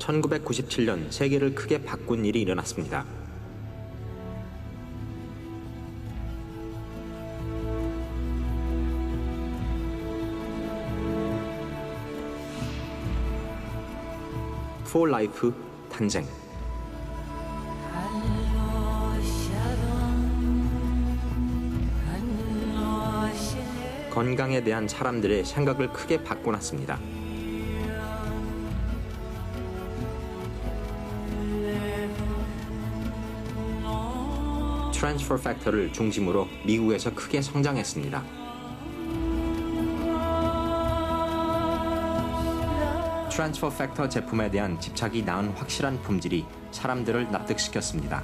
1997년 세계를 크게 바꾼 일이 일어났습니다. For Life 탄생. 건강에 대한 사람들의 생각을 크게 바꿔놨습니다. 트랜스퍼 팩터를 중심으로 미국에서 크게 성장했습니다. 트랜스퍼 팩터 제품에 대한 집착이 낳은 확실한 품질이 사람들을 납득시켰습니다.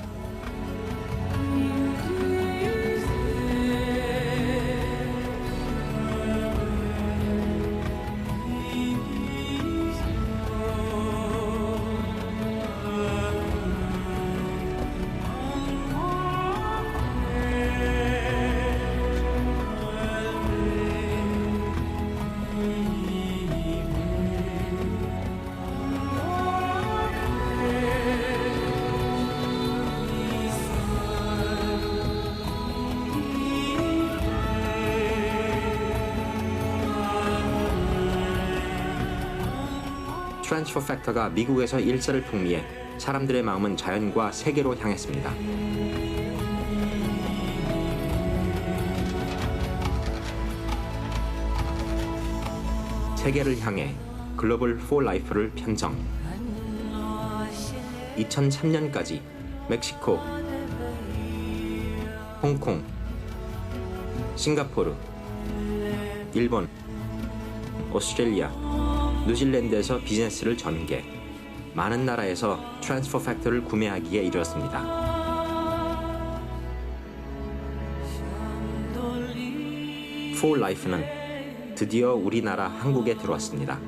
트랜스퍼 팩터가 미국에서 일세를 풍미해 사람들의 마음은 자연과 세계로 향했습니다. 세계를 향해 글로벌 포 라이프를 편성. 2003년까지 멕시코, 홍콩, 싱가포르, 일본, 오스트레일리아, 뉴질랜드에서 비즈니스를 전개, 많은 나라에서 트랜스퍼 팩터를 구매하기에 이르렀습니다. For Life는 드디어 우리나라 한국에 들어왔습니다.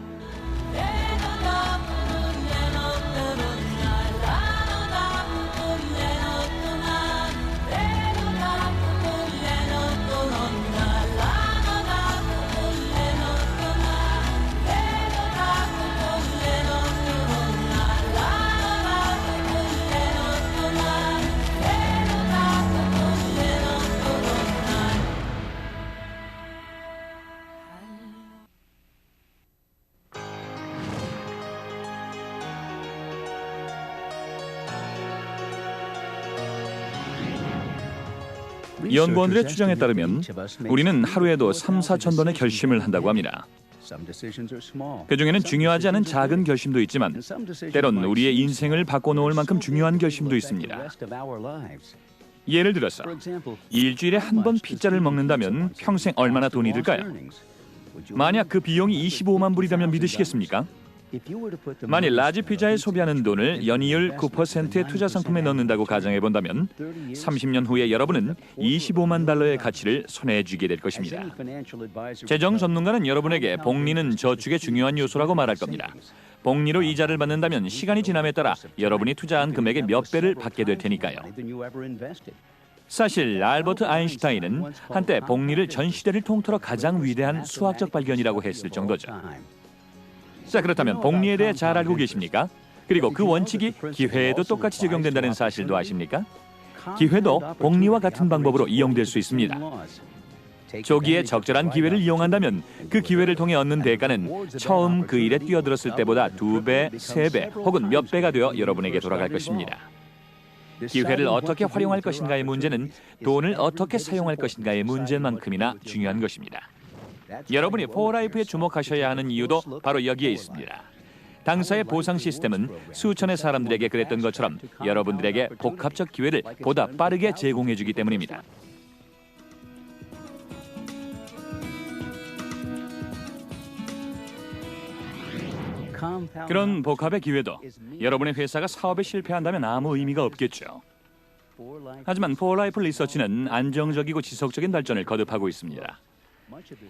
연구원들의 주장에 따르면 우리는 하루에도 3, 4천 번의 결심을 한다고 합니다. 그중에는 중요하지 않은 작은 결심도 있지만 때론 우리의 인생을 바꿔놓을 만큼 중요한 결심도 있습니다. 예를 들어서 일주일에 한 번 피자를 먹는다면 평생 얼마나 돈이 들까요? 만약 그 비용이 25만 불이라면 믿으시겠습니까? 만일 라지 피자에 소비하는 돈을 연이율 9%의 투자 상품에 넣는다고 가정해본다면 30년 후에 여러분은 25만 달러의 가치를 손에 쥐게 될 것입니다. 재정 전문가는 여러분에게 복리는 저축의 중요한 요소라고 말할 겁니다. 복리로 이자를 받는다면 시간이 지남에 따라 여러분이 투자한 금액의 몇 배를 받게 될 테니까요. 사실 알버트 아인슈타인은 한때 복리를 전 시대를 통틀어 가장 위대한 수학적 발견이라고 했을 정도죠. 자, 그렇다면 복리에 대해 잘 알고 계십니까? 그리고 그 원칙이 기회에도 똑같이 적용된다는 사실도 아십니까? 기회도 복리와 같은 방법으로 이용될 수 있습니다. 조기에 적절한 기회를 이용한다면 그 기회를 통해 얻는 대가는 처음 그 일에 뛰어들었을 때보다 2배, 3배 혹은 몇 배가 되어 여러분에게 돌아갈 것입니다. 기회를 어떻게 활용할 것인가의 문제는 돈을 어떻게 사용할 것인가의 문제만큼이나 중요한 것입니다. 여러분이 포라이프에 주목하셔야 하는 이유도 바로 여기에 있습니다. 당사의 보상 시스템은 수천의 사람들에게 그랬던 것처럼 여러분들에게 복합적 기회를 보다 빠르게 제공해주기 때문입니다. 그런 복합의 기회도 여러분의 회사가 사업에 실패한다면 아무 의미가 없겠죠. 하지만 포라이프 리서치는 안정적이고 지속적인 발전을 거듭하고 있습니다.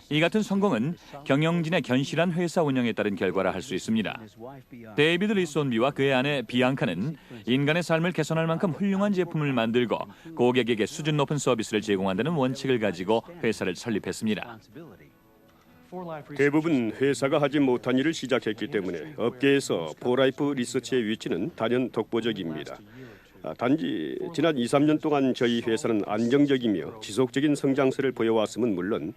이 같은 성공은 경영진의 견실한 회사 운영에 따른 결과라 할 수 있습니다. 데이비드 리손비와 그의 아내 비앙카는 인간의 삶을 개선할 만큼 훌륭한 제품을 만들고 고객에게 수준 높은 서비스를 제공한다는 원칙을 가지고 회사를 설립했습니다. 대부분 회사가 하지 못한 일을 시작했기 때문에 업계에서 포라이프 리서치의 위치는 단연 독보적입니다. 단지 지난 2, 3년 동안 저희 회사는 안정적이며 지속적인 성장세를 보여왔음은 물론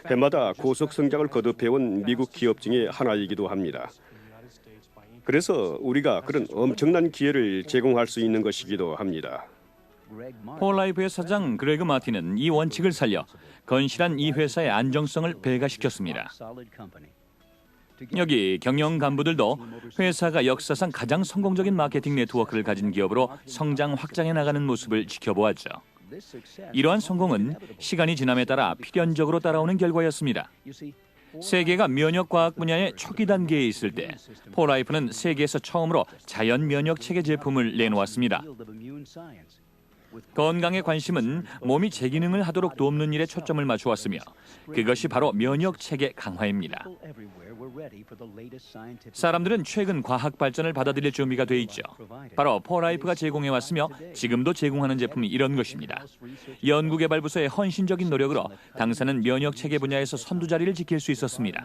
해마다 고속 성장을 거듭해온 미국 기업 중에 하나이기도 합니다. 그래서 우리가 그런 엄청난 기회를 제공할 수 있는 것이기도 합니다. 폴라이프의 사장 그레그 마틴은 이 원칙을 살려 건실한 이 회사의 안정성을 배가시켰습니다. 여기 경영 간부들도 회사가 역사상 가장 성공적인 마케팅 네트워크를 가진 기업으로 성장 확장해 나가는 모습을 지켜보았죠. 이러한 성공은 시간이 지남에 따라 필연적으로 따라오는 결과였습니다. 세계가 면역과학 분야의 초기 단계에 있을 때 폴라이프는 세계에서 처음으로 자연 면역 체계 제품을 내놓았습니다. 건강의 관심은 몸이 재기능을 하도록 돕는 일에 초점을 맞추었으며 그것이 바로 면역 체계 강화입니다. 사람들은 최근 과학 발전을 받아들일 준비가 돼 있죠. 바로 폴라이프가 제공해왔으며 지금도 제공하는 제품이 이런 것입니다. 연구개발부서의 헌신적인 노력으로 당사는 면역 체계 분야에서 선두 자리를 지킬 수 있었습니다.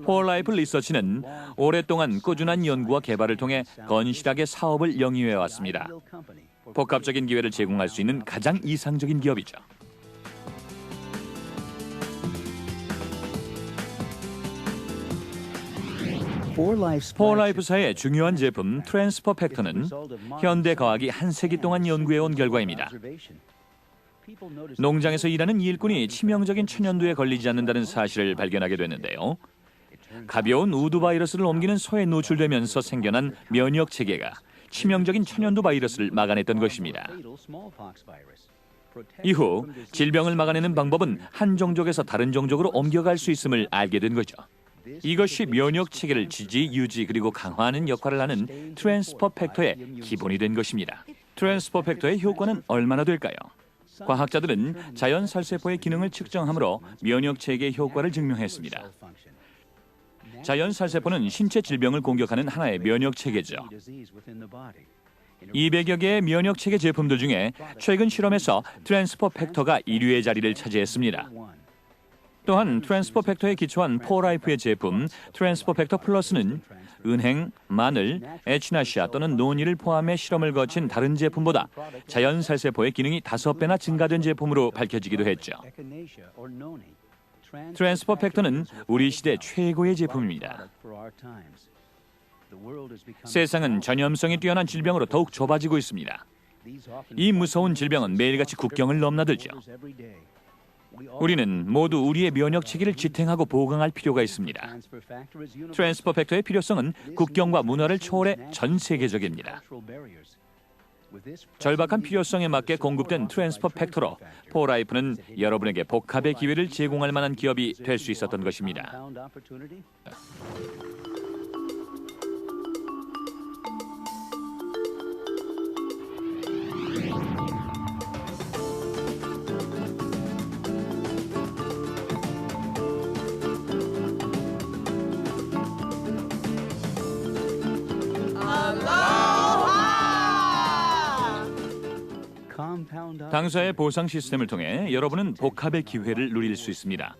폴라이프 리서치는 오랫동안 꾸준한 연구와 개발을 통해 건실하게 사업을 영위해왔습니다. 복합적인 기회를 제공할 수 있는 가장 이상적인 기업이죠. 폴라이프사의 중요한 제품 트랜스퍼 팩터는 현대과학이 한 세기 동안 연구해온 결과입니다. 농장에서 일하는 일꾼이 치명적인 천연두에 걸리지 않는다는 사실을 발견하게 됐는데요. 가벼운 우두 바이러스를 옮기는 소에 노출되면서 생겨난 면역 체계가 치명적인 천연두 바이러스를 막아냈던 것입니다. 이후 질병을 막아내는 방법은 한 종족에서 다른 종족으로 옮겨갈 수 있음을 알게 된 거죠. 이것이 면역 체계를 지지, 유지 그리고 강화하는 역할을 하는 트랜스퍼 팩터의 기본이 된 것입니다. 트랜스퍼 팩터의 효과는 얼마나 될까요? 과학자들은 자연 살세포의 기능을 측정함으로 면역 체계의 효과를 증명했습니다. 자연 살세포는 신체 질병을 공격하는 하나의 면역 체계죠. 200여 개의 면역 체계 제품들 중에 최근 실험에서 트랜스퍼 팩터가 1위의 자리를 차지했습니다. 또한 트랜스퍼 팩터에 기초한 폴라이프의 제품 트랜스퍼 팩터 플러스는 은행, 마늘, 에치나시아 또는 노니를 포함해 실험을 거친 다른 제품보다 자연 살세포의 기능이 5배나 증가된 제품으로 밝혀지기도 했죠. 트랜스퍼 팩터는 우리 시대 최고의 제품입니다. 세상은 전염성이 뛰어난 질병으로 더욱 좁아지고 있습니다. 이 무서운 질병은 매일같이 국경을 넘나들죠. 우리는 모두 우리의 면역 체계를 지탱하고 보강할 필요가 있습니다. 트랜스퍼 팩터의 필요성은 국경과 문화를 초월해 전 세계적입니다. 절박한 필요성에 맞게 공급된 트랜스퍼 팩터로 폴라이프는 여러분에게 복합의 기회를 제공할 만한 기업이 될 수 있었던 것입니다. 당사의 보상 시스템을 통해 여러분은 복합의 기회를 누릴 수 있습니다.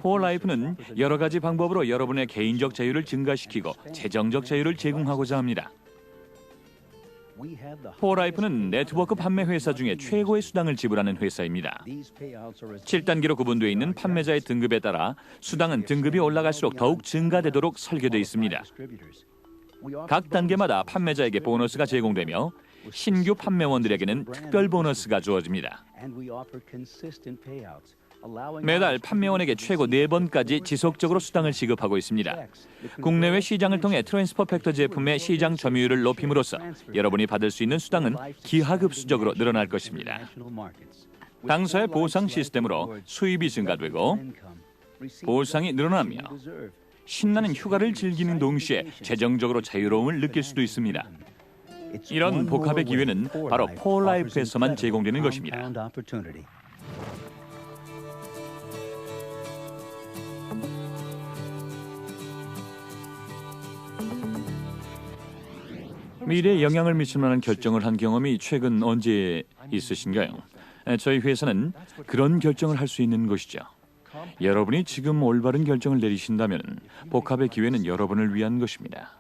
폴라이프는 여러 가지 방법으로 여러분의 개인적 자유를 증가시키고 재정적 자유를 제공하고자 합니다. 폴라이프는 네트워크 판매 회사 중에 최고의 수당을 지불하는 회사입니다. 7단계로 구분되어 있는 판매자의 등급에 따라 수당은 등급이 올라갈수록 더욱 증가되도록 설계되어 있습니다. 각 단계마다 판매자에게 보너스가 제공되며 신규 판매원들에게는 특별 보너스가 주어집니다. 매달 판매원에게 최고 4번까지 지속적으로 수당을 지급하고 있습니다. 국내외 시장을 통해 트랜스퍼 팩터 제품의 시장 점유율을 높임으로써 여러분이 받을 수 있는 수당은 기하급수적으로 늘어날 것입니다. 당사의 보상 시스템으로 수입이 증가되고 보상이 늘어나며 신나는 휴가를 즐기는 동시에 재정적으로 자유로움을 느낄 수도 있습니다. 이런 복합의 기회는 바로 폴라이프에서만 제공되는 것입니다. 미래에 영향을 미칠 만한 결정을 한 경험이 최근 언제 있으신가요? 저희 회사는 그런 결정을 할 수 있는 곳이죠. 여러분이 지금 올바른 결정을 내리신다면 복합의 기회는 여러분을 위한 것입니다.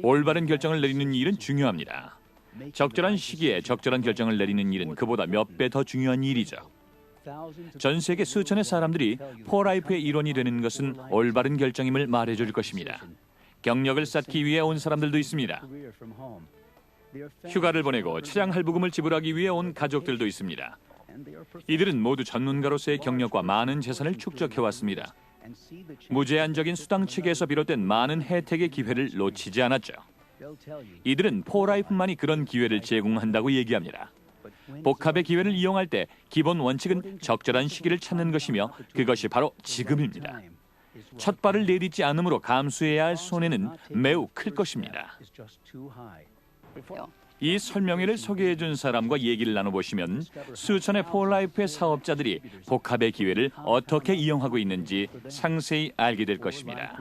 올바른 결정을 내리는 일은 중요합니다. 적절한 시기에 적절한 결정을 내리는 일은 그보다 몇 배 더 중요한 일이죠. 전 세계 수천의 사람들이 포라이프의 일원이 되는 것은 올바른 결정임을 말해줄 것입니다. 경력을 쌓기 위해 온 사람들도 있습니다. 휴가를 보내고 차량 할부금을 지불하기 위해 온 가족들도 있습니다. 이들은 모두 전문가로서의 경력과 많은 재산을 축적해왔습니다. 무제한적인 수당 체계에서 비롯된 많은 혜택의 기회를 놓치지 않았죠. 이들은 포라이프만이 그런 기회를 제공한다고 얘기합니다. 복합의 기회를 이용할 때 기본 원칙은 적절한 시기를 찾는 것이며 그것이 바로 지금입니다. 첫 발을 내딛지 않으므로 감수해야 할 손해는 매우 클 것입니다. 이 설명회를 소개해준 사람과 얘기를 나눠보시면 수천의 포라이프의 사업자들이 복합의 기회를 어떻게 이용하고 있는지 상세히 알게 될 것입니다.